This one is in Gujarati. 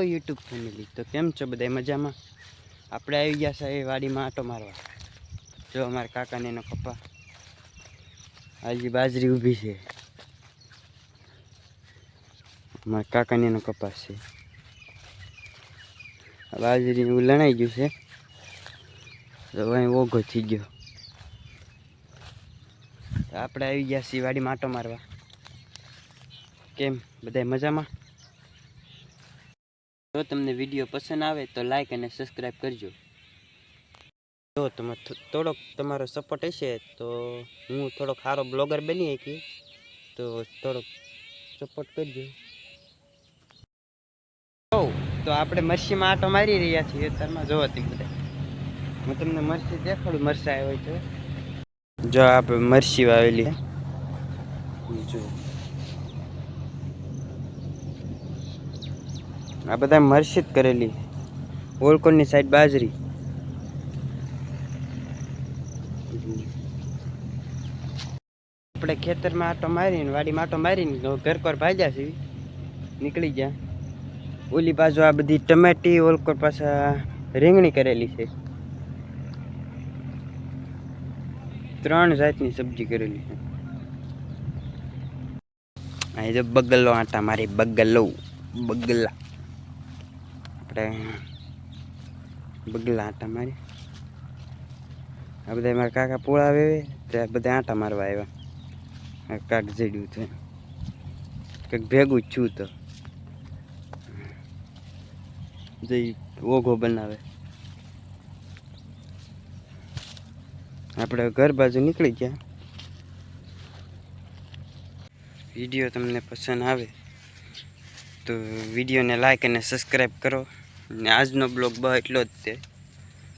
યુટ્યુબ ફેમિલી તો કેમ છો બધા મજામાં? આપણે આવી ગયા છે એ વાડીમાં આટો મારવા. જો અમારા કાકાને એનો કપા આજે બાજરી ઊભી છે. અમારા કાકાને એનો કપાસ છે. બાજરી લણાઈ ગયું છે તો અહીં ઓઘો થઈ ગયો. આપણે આવી ગયા છીએ વાડીમાં આટો મારવા. કેમ બધા મજામાં? જો તમને વિડીયો પસંદ આવે તો લાઈક અને સબસ્ક્રાઈબ કરજો. જો તમે થોડોક તમારો સપોર્ટ હશે તો હું થોડોક સારો બ્લોગર બની શકી, તો થોડોક સપોર્ટ કરજો. તો આપણે મરસીમાં આટો મારી રહ્યા છીએ. અત્યારમાં જોવો તમે બધા, હું તમને મરસી દેખાડું. મરસા હોય તો જો આપણે મરસી વાવેલી જો આ બધા મરસી જ કરેલી. ઓલકોણની સાઈડ બાજરી. આપણે ખેતરમાં આટો મારીને વાડીમાં આટો મારીને ઘર પર ભાજ્યા છે, નીકળી ગયા. ઓલી બાજુ આ બધી ટમેટી, ઓલકોર પાછા રીંગણી કરેલી છે. 3 જાતની સબ્જી કરેલી છે. અહીં જો બગલો આટા મારી. બગલા આપણે બગલા આટા મારી. આ બધા મારા કાકા પોળા આવે ત્યાં બધા આટા મારવા આવ્યા. કાક જડ્યું છે કંઈક ભેગું જ છું તો જઈ ઓઘો બનાવે. આપણે ઘર બાજુ નીકળી ગયા. વિડીયો તમને પસંદ આવે તો વિડીયોને લાઈક અને સબસ્ક્રાઈબ કરો. ને આજનો બ્લોગ બસ એટલો જ છે.